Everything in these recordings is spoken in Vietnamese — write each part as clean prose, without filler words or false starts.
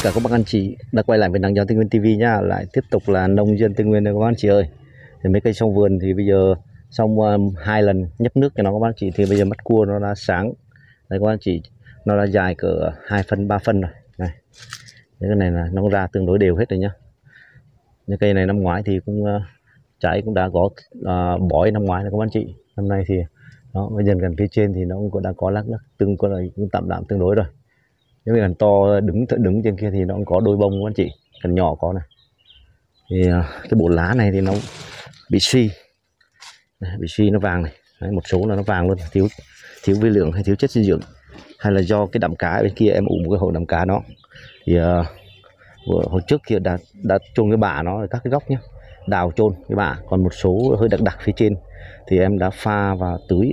cả các bác anh chị đã quay lại với Nắng Gió Tây Nguyên TV nhá. Lại tiếp tục là nông dân Tây Nguyên đây các bác anh chị ơi. Thì mấy cây trong vườn thì bây giờ xong 2 lần nhấp nước cho nó các bác anh chị, thì bây giờ mắt cua nó đã sáng đây các bác anh chị, nó đã dài cỡ 2 phân 3 phân rồi này. Cái này là nó ra tương đối đều hết rồi nhá. Những cây này năm ngoái thì cũng trái cũng đã có bói năm ngoái là các bác anh chị. Năm nay thì nó bây giờ gần phía trên thì nó cũng đã có lắc tương có là cũng tạm đạm tương đối rồi. Nếu gần to đứng trên kia thì nó cũng có đôi bông các anh chị, cần nhỏ có này. Thì cái bộ lá này thì nó bị suy, nó vàng này. Đấy, một số là nó vàng luôn, thiếu vi lượng hay thiếu chất dinh dưỡng, hay là do cái đạm cá bên kia em ủ một cái hồ đạm cá đó. Thì hồi trước kia đã chôn cái bã nó ở các cái góc nhé, đào chôn cái bã, còn một số hơi đặc phía trên thì em đã pha và tưới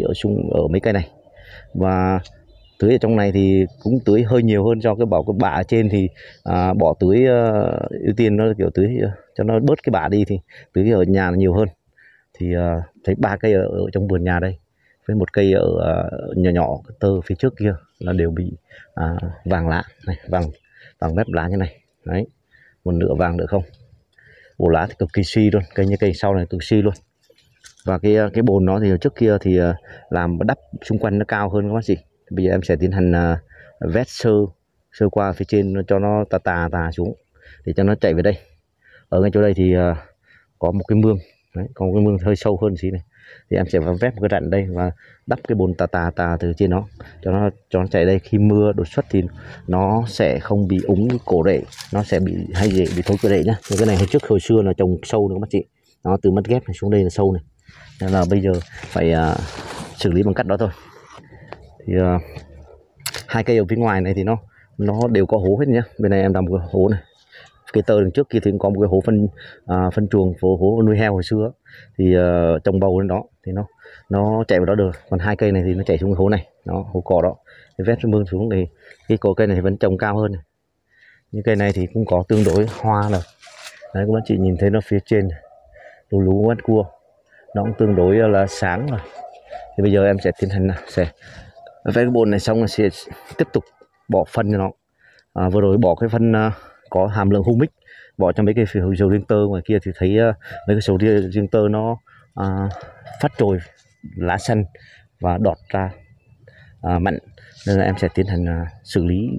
ở mấy cây này. Và tưới ở trong này thì cũng tưới hơi nhiều hơn, do cái bã ở trên thì bỏ tưới ưu tiên nó kiểu tưới cho nó bớt cái bã đi, thì tưới ở nhà là nhiều hơn. Thì thấy 3 cây ở trong vườn nhà đây với một cây ở nhỏ tơ phía trước kia là đều bị vàng lá này, vàng mép lá như này đấy, một nửa vàng nữa không. Bộ lá thì cực kỳ suy luôn, như cây sau này cực suy luôn. Và cái bồn nó thì trước kia thì làm đắp xung quanh nó cao hơn các bác chị. Bây giờ em sẽ tiến hành vét sơ qua phía trên cho nó tà xuống để cho nó chạy về đây. Ở ngay chỗ đây thì có một cái mương đấy, có một cái mương hơi sâu hơn xí này, thì em sẽ vét một cái rãnh đây và đắp cái bồn tà từ trên nó cho nó chạy đây. Khi mưa đột xuất thì nó sẽ không bị úng cổ rễ, nó sẽ bị dễ bị thối cổ rễ nhá. Cái này hồi xưa là trồng sâu nữa các bác chị, nó từ mất ghép này xuống đây là sâu này, nên là bây giờ phải xử lý bằng cách đó thôi. Thì 2 cây ở phía ngoài này thì nó đều có hố hết nhá. Bên này em làm một cái hố này, cây tơ đằng trước kia thì cũng có một cái hố phân chuồng, hố nuôi heo hồi xưa thì trồng bầu lên đó thì nó chạy vào đó được. Còn 2 cây này thì nó chạy xuống cái hố này, nó hố cỏ đó, thì vét mương xuống thì cái cổ cây này thì vẫn trồng cao hơn này. Những cây này thì cũng có tương đối hoa rồi đấy, các bạn chị nhìn thấy nó phía trên lú mắt cua nó cũng tương đối là sáng rồi. Thì bây giờ em sẽ tiến hành sẽ vét cái bồn này xong rồi sẽ tiếp tục bỏ phân cho nó. Vừa rồi bỏ cái phân có hàm lượng humic, bỏ cho mấy cái sầu riêng tơ ngoài kia thì thấy mấy cái sầu riêng tơ nó phát trồi lá xanh và đọt ra mặn, nên là em sẽ tiến hành xử lý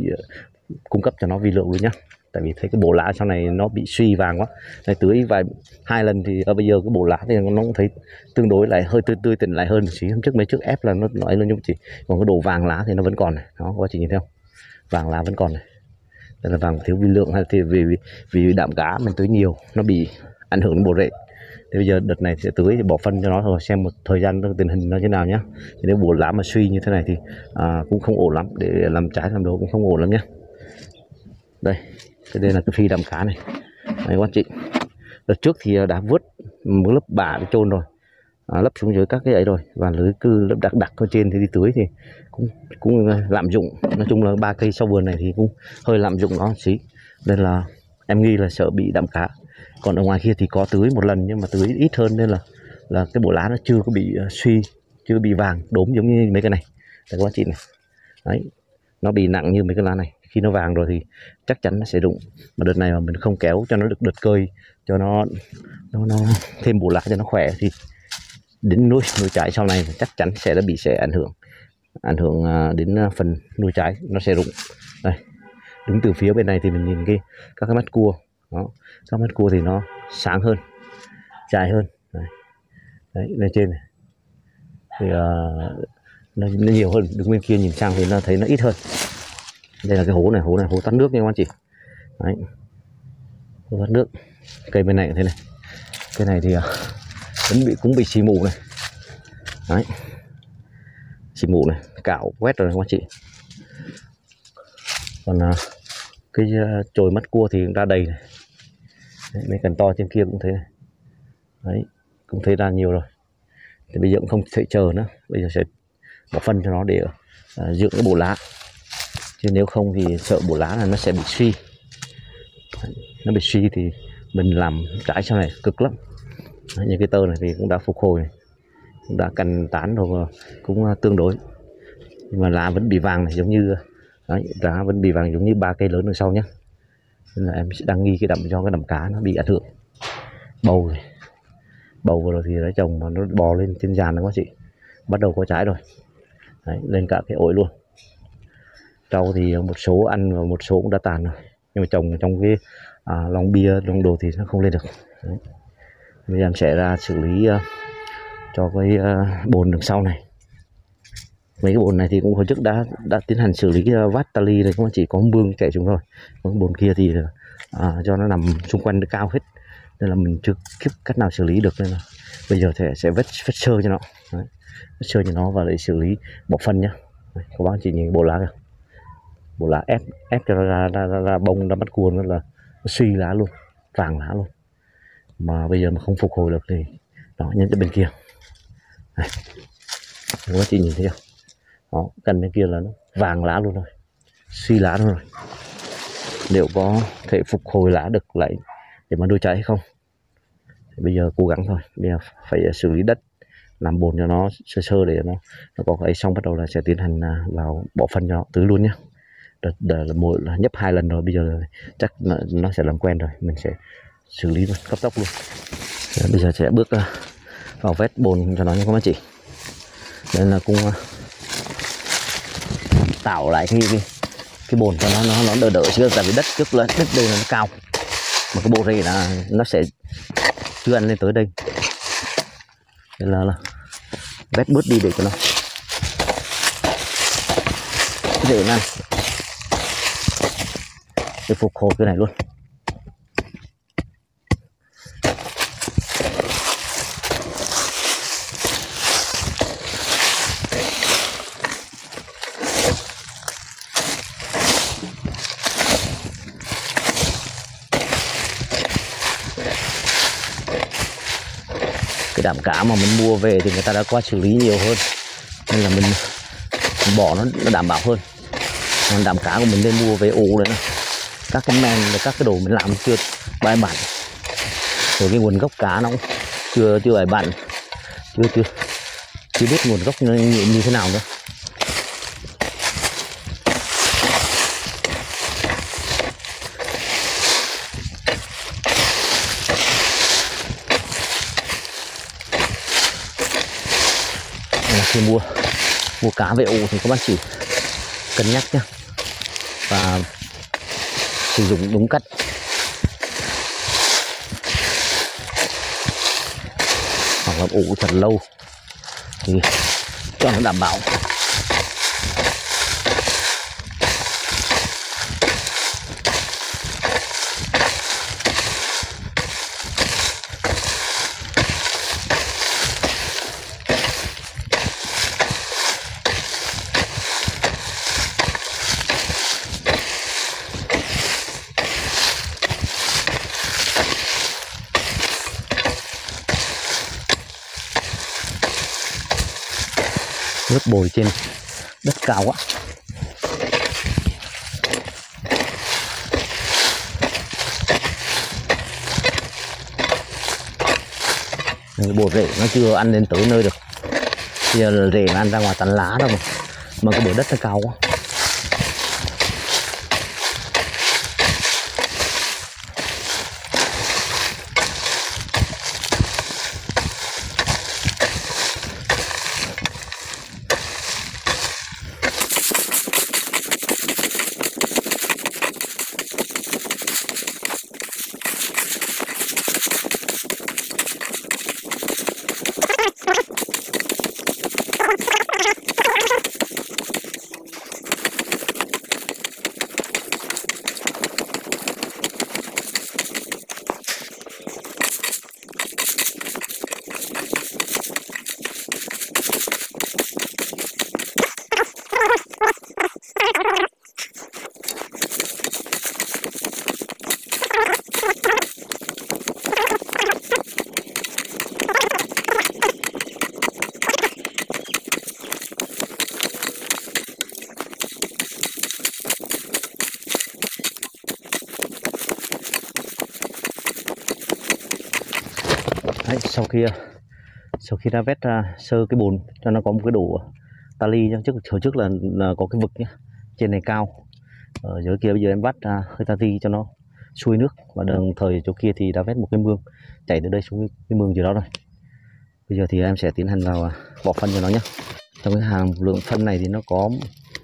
cung cấp cho nó vi lượng luôn nhá. Tại vì thấy cái bộ lá sau này nó bị suy vàng quá, này tưới 2 lần thì bây giờ cái bộ lá thì nó cũng thấy tương đối lại hơi tươi tỉnh lại hơn một xí. Hôm trước mấy trước ép là nó nói luôn, nhưng chỉ còn cái độ vàng lá thì nó vẫn còn này, đó các chị nhìn thấy không, vàng lá vẫn còn này. Đây là vàng thiếu vi lượng, hay thì vì đạm cá mình tưới nhiều nó bị ảnh hưởng đến bộ rễ. Thì bây giờ đợt này sẽ tưới thì bỏ phân cho nó thôi, xem một thời gian tình hình nó như nào nhá. Thì nếu bộ lá mà suy như thế này thì cũng không ổn lắm, để làm trái làm đồ cũng không ổn lắm nhá. Đây là cái phi đạm cá này các anh chị. Đợt trước thì đã vớt một lớp bã để chôn rồi, lấp xuống dưới các cái ấy rồi, và lưới cư lớp đặc ở trên thì đi tưới thì cũng lạm dụng. Nói chung là 3 cây sau vườn này thì cũng hơi lạm dụng nó xí, nên là em nghi là sợ bị đạm cá. Còn ở ngoài kia thì có tưới một lần nhưng mà tưới ít hơn, nên là cái bộ lá nó chưa có bị suy, chưa bị vàng đốm giống như mấy cái này. Đây các chị này, đấy, nó bị nặng như mấy cái lá này. Khi nó vàng rồi thì chắc chắn nó sẽ rụng. Mà đợt này mà mình không kéo cho nó được đợt cơi, cho nó thêm bộ lá cho nó khỏe, thì đến nuôi trái sau này chắc chắn sẽ ảnh hưởng đến phần nuôi trái, nó sẽ rụng. Đây, đứng từ phía bên này thì mình nhìn các cái mắt cua đó, các mắt cua thì nó sáng hơn, dài hơn. Đấy, lên trên này thì nó nhiều hơn, đứng bên kia nhìn sang thì nó thấy nó ít hơn. Đây là cái hố này hố thoát nước nha các anh chị. Đấy, hố thoát nước. Cây bên này cũng thế này, cây này thì cũng bị xì mù này. Đấy, xì mù này, cạo quét rồi các anh chị. Còn cái chồi mắt cua thì ra đầy này. Đấy, mấy cành to trên kia cũng thế này. Đấy, cũng thấy ra nhiều rồi. Thì bây giờ cũng không thể chờ nữa, bây giờ sẽ bỏ phân cho nó để dưỡng cái bộ lá, chứ nếu không thì sợ bộ lá là nó sẽ bị suy. Nó bị suy thì mình làm trái sau này cực lắm. Đấy, những cái tơ này thì cũng đã phục hồi này, cũng đã cành tán rồi, cũng tương đối, nhưng mà lá vẫn bị vàng này, giống như đấy, lá vẫn bị vàng giống như 3 cây lớn đằng sau nhé. nên là em sẽ đang nghi cái đầm cho cái đầm cá nó bị ảnh hưởng. Bầu vừa rồi thì đã trồng mà nó bò lên trên giàn đó các chị, bắt đầu có trái rồi. Đấy, lên cả cái ổi luôn. Rau thì một số ăn và một số cũng đã tàn rồi, nhưng mà trồng trong cái lon bia lon đồ thì nó không lên được. Đấy. Bây giờ em sẽ ra xử lý cho cái bồn đằng sau này. Mấy cái bồn này thì cũng hồi trước đã tiến hành xử lý vát tali này, cũng chỉ có mương chạy xuống thôi. Còn bồn kia thì do nó nằm xung quanh nó cao hết nên là mình chưa kịp cách nào xử lý được, nên là bây giờ sẽ vết sơ cho nó. Đấy. Vết sơ cho nó và để xử lý bỏ phân nhá. Đấy, các bác chị nhìn bộ lá kìa, bộ lá ép cho ra bông ra bắt cua nó là nó suy lá luôn, vàng lá luôn, mà bây giờ mà không phục hồi được thì đó, nhân cho bên kia này, các bác chị nhìn thấy không, đó, căn bên kia là nó vàng lá luôn rồi, suy lá luôn rồi. Liệu có thể phục hồi lá được lại để mà nuôi trái hay không thì bây giờ cố gắng thôi. Bây giờ phải xử lý đất, làm bồn cho nó sơ để nó có cái xong, bắt đầu là sẽ tiến hành vào bỏ phân cho nó tưới luôn nhá. Đợt là nhấp 2 lần rồi, bây giờ chắc nó sẽ làm quen rồi, mình sẽ xử lý luôn, cấp tốc luôn. Bây giờ sẽ bước vào vét bồn cho nó nha các bác chị. Đây là cũng tạo lại cái bồn cho nó đỡ chứ, tại vì đất trước là đất đây là nó cao, mà cái bộ rễ là nó sẽ chưa ăn lên tới đây, nên là vét bớt đi để cho nó rễ ăn để phục hồi cái này luôn. Cái đạm cá mà mình mua về thì người ta đã qua xử lý nhiều hơn, nên là mình bỏ nó đảm bảo hơn. Còn đạm cá của mình nên mua về ủ đấy, các cái men và các cái đồ mình làm chưa bài bản, rồi cái nguồn gốc cá nó cũng chưa bài bản, chưa biết nguồn gốc nó như thế nào nữa. Khi mua cá về ủ thì các bác chỉ cân nhắc nhé, và sử dụng đúng cách. Hoặc là ủ thật lâu thì cho nó đảm bảo. Nước bồi trên đất cao quá. Cái bộ rễ nó chưa ăn lên tới nơi được, bây giờ là rễ nó ăn ra ngoài tán lá đâu mà cái bờ đất nó cao quá. Đấy, sau khi đã vét sơ cái bồn cho nó có một cái đổ tali, hồi trước là có cái vực nhé, trên này cao, ở dưới kia bây giờ em vắt hơi tali cho nó xuôi nước, và đồng thời chỗ kia thì đã vét một cái mương chảy từ đây xuống cái mương gì đó rồi. Bây giờ thì em sẽ tiến hành vào bỏ phân cho nó nhé. Trong cái hàm lượng phân này thì nó có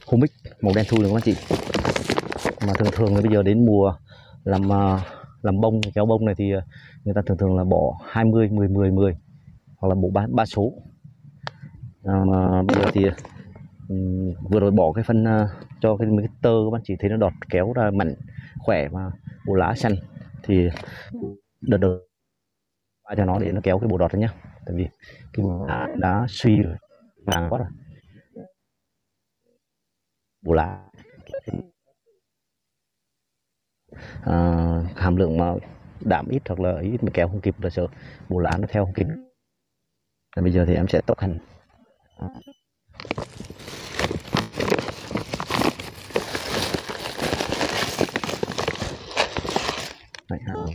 humic màu đen thui, các anh chị. Mà thường là bây giờ đến mùa làm bông kéo bông này thì người ta thường là bỏ 20 10 10 10 hoặc là bộ ba số. Bây giờ thì vừa rồi bỏ cái phân cho cái tơ, các bạn chỉ thấy nó đọt kéo ra mạnh khỏe và bộ lá xanh, thì đợt đầu cho nó để nó kéo cái bộ đọt ra nhá, tại vì cái bộ lá đã suy rồi, vàng quá rồi, bộ lá hàm lượng mà đạm ít hoặc là ít mà kéo không kịp là sợ bộ lá nó theo không kịp. Và bây giờ thì em sẽ tốc hành.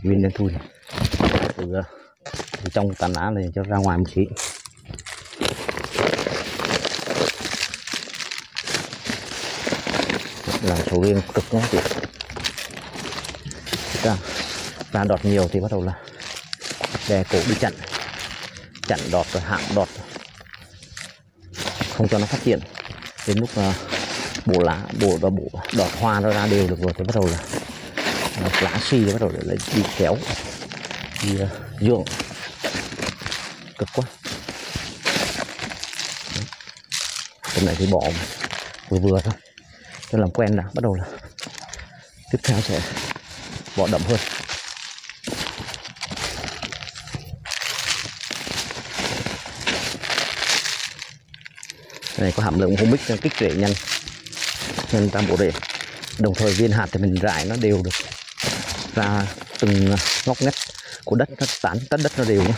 Viên đen thui từ trong tàn lá này cho ra ngoài một tí. Làm sầu riêng cực lắm chị. Ra đọt nhiều thì bắt đầu là đè cổ đi chặn đọt rồi hãm đọt, không cho nó phát triển. Đến lúc bộ lá bộ đọt hoa nó ra đều được rồi thì bắt đầu là lá suy, bắt đầu lại đi kéo đi ruộng, cực quá. Cái này thì bỏ vừa thôi cho làm quen đã, bắt đầu là tiếp theo sẽ bỏ đậm hơn. Cái này có hàm lượng humic kích rễ nhanh nên ta bổ rễ, đồng thời viên hạt thì mình rải nó đều được ra từng ngóc ngách của đất, nó tán tất đất nó đều nhé.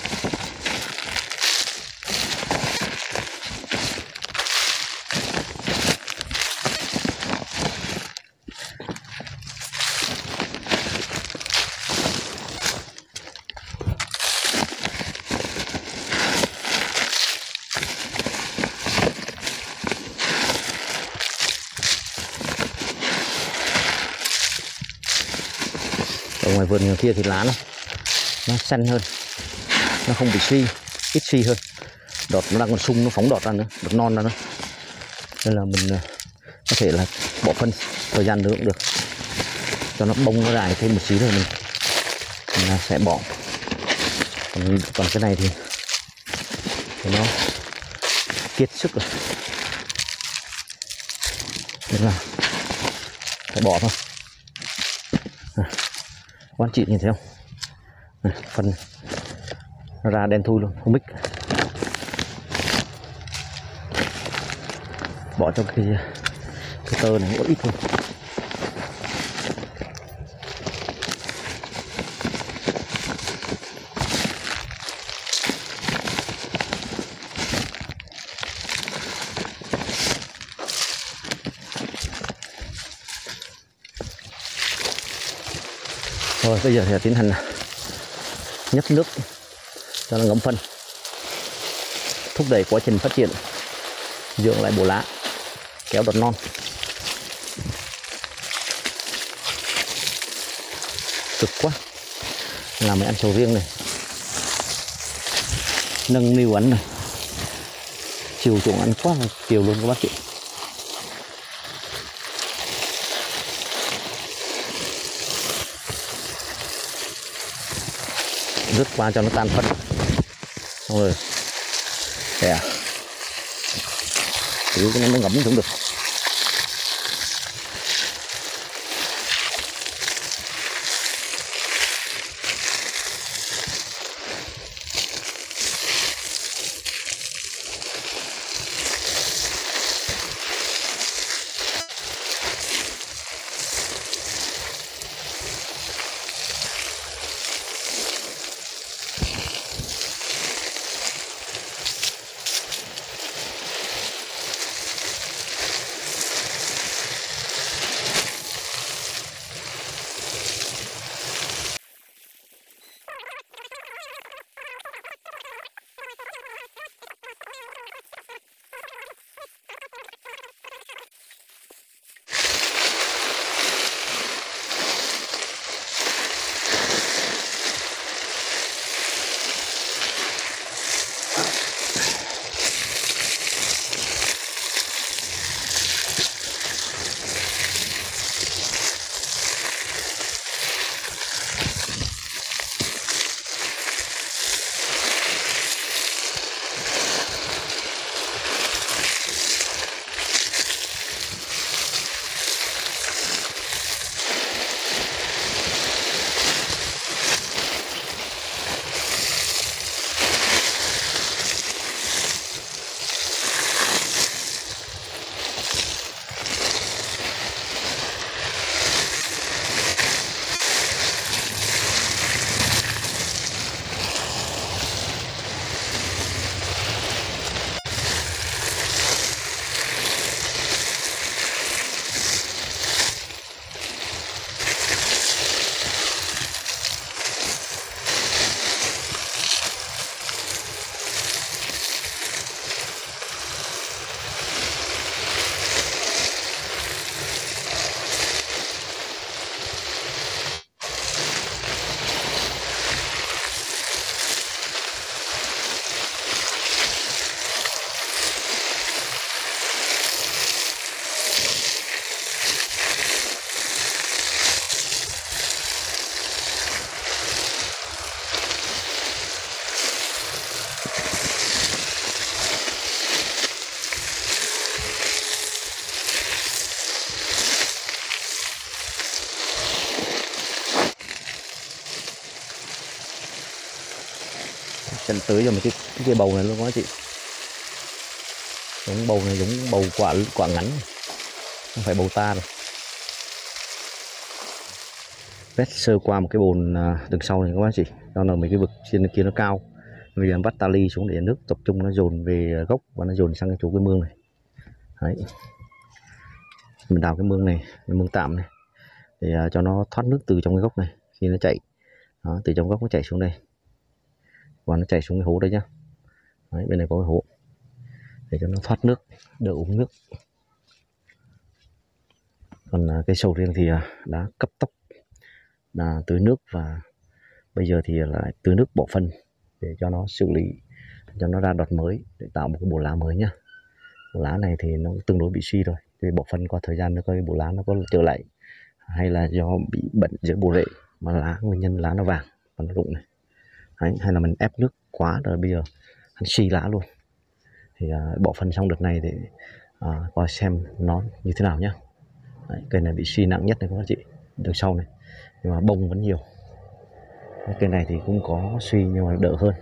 Ở ngoài vườn kia thì lá nó xanh hơn, nó không bị suy, ít suy hơn. Đọt nó đang còn sung, nó phóng đọt ra nữa, đọt non ra nữa, nên là mình có thể là bỏ phân thời gian nữa cũng được, cho nó bông nó dài thêm một xíu rồi mình sẽ bỏ. Còn cái này thì nó kiệt sức rồi nên là phải bỏ thôi. Các anh chị nhìn thấy không, phần nó ra đen thui luôn, humic. Bỏ cho cái tơ này cũng ít thôi. Rồi bây giờ thì tiến hành nhấp nước cho nó ngấm phân, thúc đẩy quá trình phát triển, dưỡng lại bộ lá, kéo đọt non. Cực quá, làm mấy ăn sầu riêng này, nâng niu ăn này, chiều chuộng ăn quá là chiều luôn các bác chị. Rứt qua cho nó tan phân, xong rồi để cứ cái nó ngấm cũng được. Trận tưới cho một cái bầu này luôn các chị. Giống bầu này giống bầu quả ngắn, không phải bầu ta rồi. Vét sơ qua một cái bồn đằng sau này các bác chị, do là mấy cái vực trên kia nó cao, vì vắt tali xuống để nước tập trung nó dồn về gốc và nó dồn sang cái chỗ cái mương này. Đấy. Mình đào cái mương này, cái mương tạm này, để cho nó thoát nước từ trong cái gốc này khi nó chạy. Đó, từ trong gốc nó chảy xuống đây và nó chảy xuống cái hố đây nhá. Đấy, bên này có cái hố để cho nó thoát nước, đỡ uống nước. Còn cây sầu riêng thì đã cấp tốc là tưới nước, và bây giờ thì lại tưới nước bỏ phân để cho nó xử lý, cho nó ra đọt mới để tạo một cái bộ lá mới nhá. Bộ lá này thì nó tương đối bị suy rồi, thì bỏ phân qua thời gian nó coi bộ lá nó có trở lại, hay là do bị bệnh giữa bộ rễ mà lá, nguyên nhân lá nó vàng và nó rụng này. Đấy, hay là mình ép nước quá rồi bây giờ hắn suy lá luôn. Thì bỏ phân xong đợt này để coi xem nó như thế nào nhá. Đấy, cây này bị suy nặng nhất này các bác chị, đằng sau này, nhưng mà bông vẫn nhiều. Cây này thì cũng có suy nhưng mà đỡ hơn.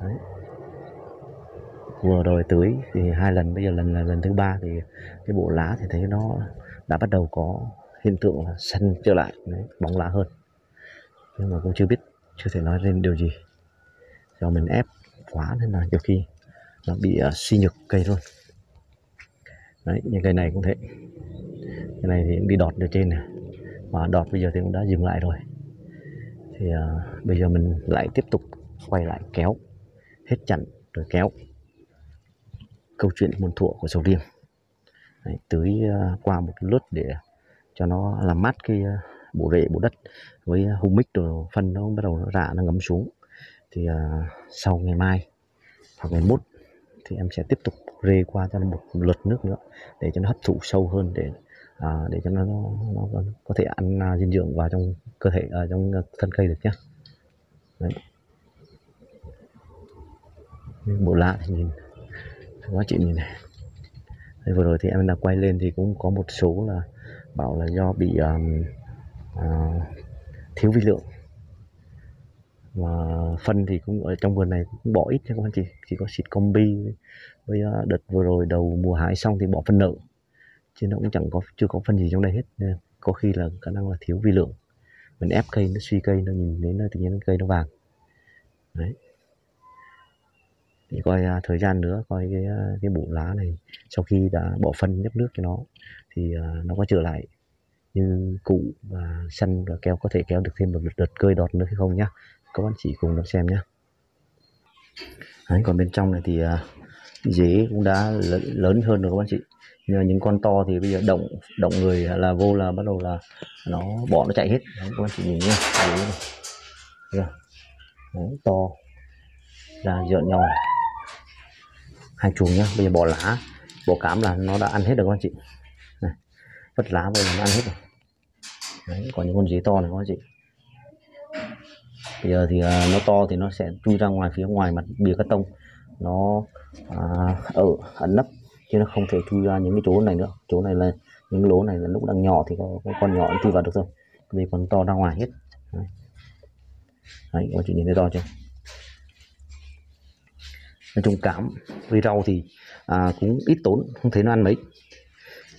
Đấy. Vừa rồi tưới thì 2 lần, bây giờ lần thứ 3 thì cái bộ lá thì thấy nó đã bắt đầu có hiện tượng là xanh trở lại. Đấy, bóng lá hơn, nhưng mà cũng chưa thể nói lên điều gì, do mình ép quá nên là nhiều khi nó bị suy nhược cây luôn. Đấy, như cây này cũng thế, cái này thì cũng đi đọt ở trên này, và đọt bây giờ thì cũng đã dừng lại rồi. Thì bây giờ mình lại tiếp tục quay lại kéo hết chặn rồi kéo câu chuyện muôn thuở của sầu riêng. Đấy, tưới qua một lướt để cho nó làm mát cái bộ rễ, bộ đất với humic rồi phân nó bắt đầu nó rã, nó ngấm xuống. Thì sau ngày mai hoặc ngày mốt thì em sẽ tiếp tục rê qua cho nó một lượt nước nữa để cho nó hấp thụ sâu hơn, để cho nó có thể ăn dinh dưỡng vào trong cơ thể, trong thân cây được nhé. Đấy. Bộ lá thì nhìn quá chị nhìn này. Đây, vừa rồi thì em đã quay lên thì cũng có một số là bảo là do bị thiếu vi lượng, và phân thì cũng ở trong vườn này cũng bỏ ít nha các anh chị, chỉ có xịt combi với đợt vừa rồi đầu mùa hái xong thì bỏ phân nợ, chứ nó cũng chưa có phân gì trong đây hết, nên có khi là khả năng là thiếu vi lượng. Mình ép cây nó suy cây, nó nhìn đến tự nhiên cây nó vàng. Đấy. Thì coi thời gian nữa coi cái bộ lá này sau khi đã bỏ phân nhấp nước cho nó thì nó có trở lại như cũ và xanh, và có thể kéo được thêm một đợt cơi đọt nữa hay không nhá. Các bạn chỉ cùng đón xem nhé. Đấy, còn bên trong này thì rễ cũng đã lớn hơn rồi các bạn chị. Nhờ những con to thì bây giờ động người là vô là bắt đầu là nó bỏ, nó chạy hết. Đấy, các bạn chị nhìn nhá. Đấy, to ra dợn nhau này. 2 chuồng nhá. Bây giờ bỏ lá, bỏ cám là nó đã ăn hết rồi các bạn chị. Này, vất lá bây giờ nó ăn hết rồi. Đấy, còn những con dế to này các bạn chị. Bây giờ thì nó to thì nó sẽ chui ra ngoài, phía ngoài mặt bìa cắt tông, nó ở ẩn nấp, chứ nó không thể chui ra những cái chỗ này nữa. Chỗ này là những cái lỗ này là lúc đang nhỏ thì có con nhỏ nó chui vào được thôi, vì con to ra ngoài hết. Đấy, các chị nhìn thấy to chưa? Nói chung cám với rau thì cũng ít tốn, không thấy nó ăn mấy.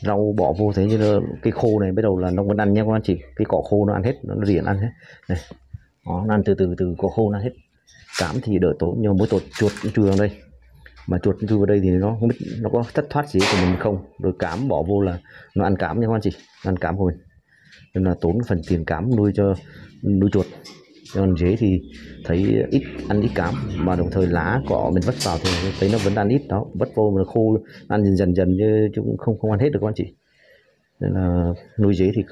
Rau bỏ vô thế như cái khô này bắt đầu là nó vẫn ăn nha các anh chị. Cái cỏ khô nó ăn hết, nó riêng ăn hết này. Đó, nó ăn từ cỏ khô nó hết. Cám thì đỡ tốn, nhưng mỗi chuột chui vào đây, mà chuột chui vào đây thì nó không biết nó có thất thoát gì của mình không. Rồi cám bỏ vô là nó ăn cám nha các anh chị, ăn cám của mình, nên là tốn phần tiền cám nuôi chuột. Còn dế thì thấy ăn ít cám, mà đồng thời lá cỏ mình vất vào thì thấy nó vẫn ăn ít đó, vất vô mà khô ăn dần chứ cũng không ăn hết được các anh chị. Nên là nuôi dế thì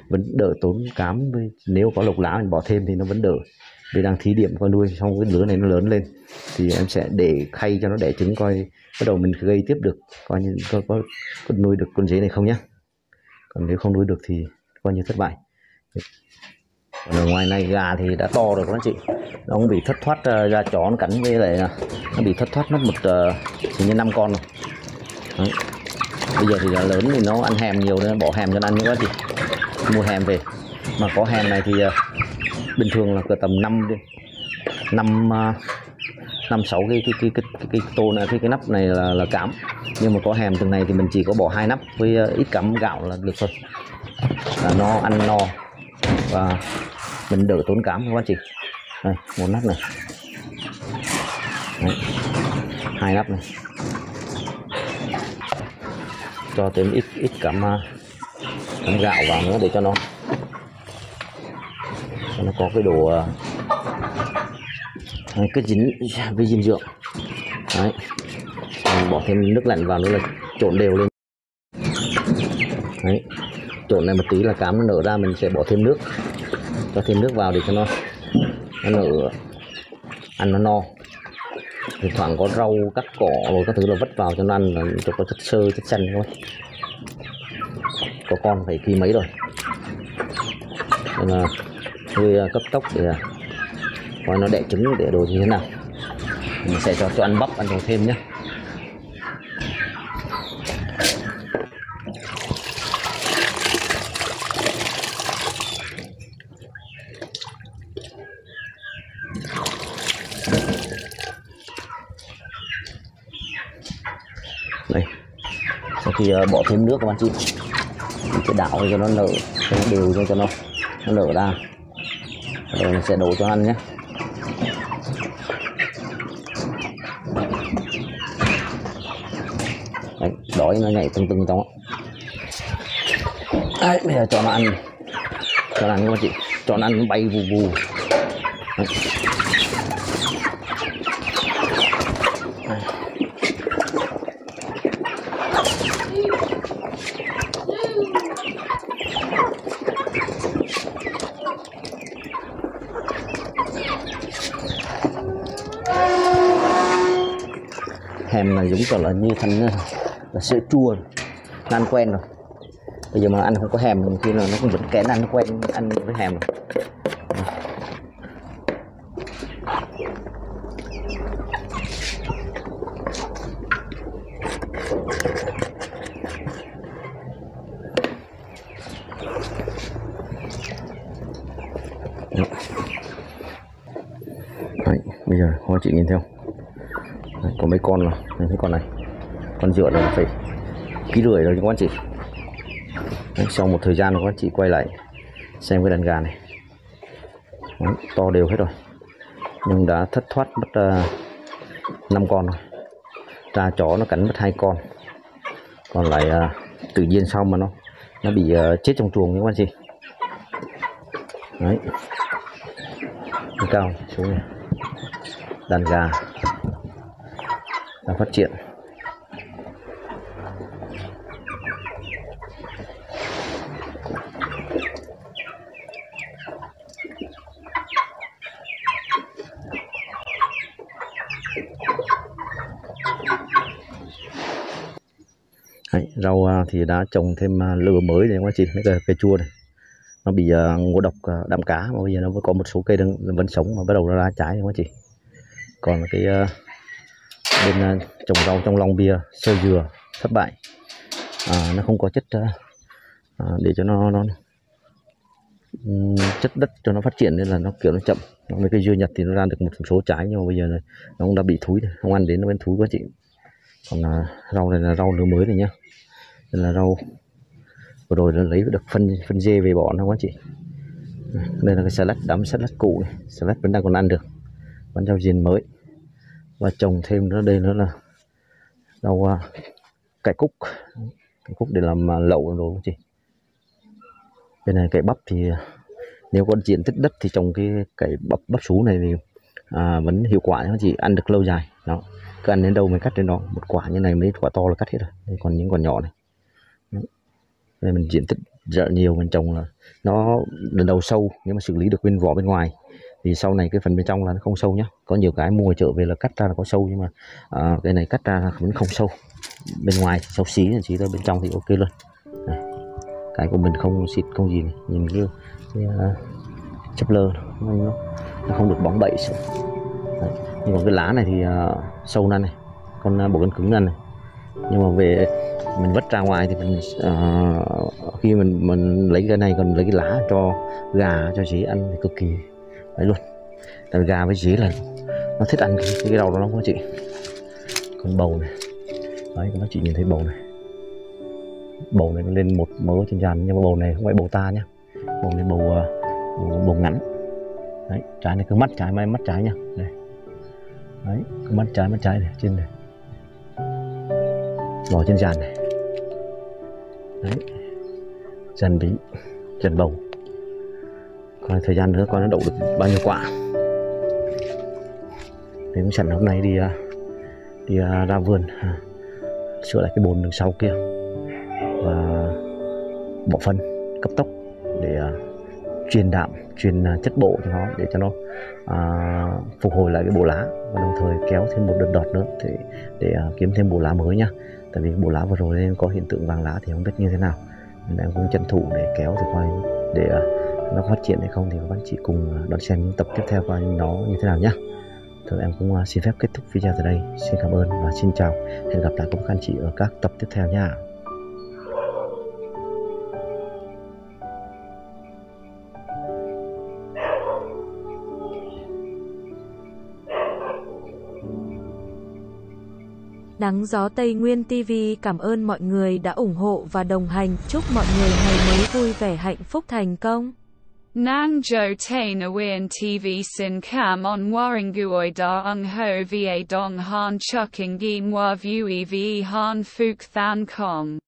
vẫn đỡ tốn cám, nếu có lộc lá mình bỏ thêm thì nó vẫn đỡ. Vì đang thí điểm coi nuôi xong cái lứa này nó lớn lên thì em sẽ để khay cho nó đẻ trứng, coi bắt đầu mình gây tiếp được, coi như có nuôi được con dế này không nhá. Còn nếu không nuôi được thì coi như thất bại. Còn ở ngoài này gà thì đã to rồi các anh chị, nó cũng bị thất thoát ra chó nó cắn, với lại nó bị thất thoát mất hình như 5 con rồi. Đấy. Bây giờ thì đã lớn thì nó ăn hèm nhiều nên bỏ hèm cho nó ăn nữa chị, mua hèm về. Mà có hèm này thì bình thường là cỡ tầm 5 5-6 cái tô này, cái nắp này là cám, nhưng mà có hàm từng này thì mình chỉ có bỏ 2 nắp với ít cắm gạo là được thôi, là nó ăn no và mình đỡ tốn cám các anh chị. Đây, một nắp này. Đấy, 2 nắp này, cho thêm ít cắm gạo vào nữa để cho nó có cái độ kết dính với dinh dưỡng. Đấy, mình bỏ thêm nước lạnh vào nữa là trộn đều lên. Đấy, trộn này một tí là cám nó nở ra, mình sẽ bỏ thêm nước, cho thêm nước vào để cho nó nở, ăn nó no. Thỉnh thoảng có rau cắt cỏ rồi các thứ là vất vào cho nó ăn, là cho có chất xơ chất xanh thôi. Có con phải kỳ mấy rồi, nên là hơi cấp tốc để coi nó đẻ trứng để đồ như thế nào. Mình sẽ cho ăn bắp, ăn đồ thêm nhé. Đây, sau khi bỏ thêm nước các bạn chị, mình sẽ đảo cho nó nở, cho nó đều, cho nó nở ra, rồi mình sẽ đổ cho ăn nhé. Đấy, đói nó nhảy tưng trong. Đấy, bây giờ cho nó ăn các bạn chị, cho nó ăn nó bay vù vù. Đấy. Hèm là giống kiểu là như thành là sữa chua, nó ăn quen rồi. Bây giờ mà ăn không có hèm thì là nó cũng vẫn kén ăn quen ăn với hèm rồi. Đấy, bây giờ các chị nhìn theo. Đấy, có mấy con rồi, mấy con này, con dựa là phải 1,5 kg rồi các anh chị. Đấy, sau một thời gian các anh chị quay lại xem cái đàn gà này. Đấy, to đều hết rồi, nhưng đã thất thoát mất 5 con rồi. Ra chó nó cắn mất 2 con, còn lại tự nhiên sau mà nó bị chết trong chuồng các anh chị. Đấy, cao xuống này. Đàn gà đang phát triển. Đấy, rau thì đã trồng thêm lứa mới này các anh chị, cây chua này nó bị ngộ độc đạm cá, mà bây giờ nó vẫn có một số cây vẫn sống mà bắt đầu nó ra trái các anh chị. Còn cái bên trồng rau trong Long Bia sơ dừa thất bại, nó không có chất để cho nó chất đất cho nó phát triển, nên là nó kiểu nó chậm. Mấy cây dưa Nhật thì nó ra được một số trái, nhưng mà bây giờ này, nó cũng đã bị thúi rồi, không ăn đến nó bên thúi quá chị. Còn rau này là rau lứa mới này nhá, nên là rau vừa rồi nó lấy được phân dê về bỏ nó quá chị. Đây là cái salad, đám salad cũ này, salad vẫn đang còn ăn được, vẫn rau diền mới. Và trồng thêm nữa, đây nữa là rau cải cúc để làm lẩu đồ chị. Bên này cải bắp thì nếu có diện tích đất thì trồng cái cải bắp sú này thì vẫn hiệu quả nó chỉ ăn được lâu dài. Đó, cứ ăn đến đâu mới cắt đến đó. Một quả như này mấy quả to là cắt hết rồi. Đây còn những quả nhỏ này. Đây mình diện tích rất nhiều, mình trồng là nó lần đầu sâu, nếu mà xử lý được bên vỏ bên ngoài thì sau này cái phần bên trong là nó không sâu nhá. Có nhiều cái mua ở chợ về là cắt ra là có sâu, nhưng mà cái này cắt ra là vẫn không sâu. Bên ngoài thì sâu xí, chỉ tới bên trong thì ok luôn. Đây, cái của mình không xịt không gì này. Nhìn cái chắp lơ nó không được bóng bậy. Đấy. Nhưng mà cái lá này thì sâu năn này, con bộ cân cứng năn này, nhưng mà về mình vứt ra ngoài thì mình khi mình lấy cái này còn lấy cái lá cho gà cho dế ăn thì cực kỳ ấy luôn. Tại vì gà với dế là nó thích ăn cái đầu đó lắm các chị. Con bầu này đấy, các chị nhìn thấy bầu này, bầu này nó lên một mớ trên tràn, nhưng mà bầu này không phải bầu ta nhá, bầu này bầu ngắn đấy. Trái này cứ mắt trái mắt trái nhá, đây đấy, cứ mắt trái này trên này, lò trên tràn này đấy, tràn bí, tràn bầu. Còn thời gian nữa coi nó đậu được bao nhiêu quả. Đến sản hôm nay đi ra vườn sửa lại cái bồn đằng sau kia và bỏ phân cấp tốc để truyền đạm, truyền chất bộ cho nó, để cho nó phục hồi lại cái bộ lá, và đồng thời kéo thêm một đợt đọt nữa để kiếm thêm bộ lá mới nha. Tại vì bộ lá vừa rồi nên có hiện tượng vàng lá thì không biết như thế nào, nên em cũng tranh thủ để kéo thì coi để nó phát triển hay không, thì các bạn chị cùng đón xem những tập tiếp theo coi nó như thế nào nhé. Thôi em cũng xin phép kết thúc video tại đây. Xin cảm ơn và xin chào. Hẹn gặp lại các anh chị ở các tập tiếp theo nha. Nắng gió Tây Nguyên TV cảm ơn mọi người đã ủng hộ và đồng hành. Chúc mọi người ngày mới vui vẻ, hạnh phúc, thành công. Nang jo Taina Wien TV Sin Cam on Waringuoi Da Ung Ho Va Dong Han Chuking Gi Mwa Vue Ve Han Phuc Than Kong.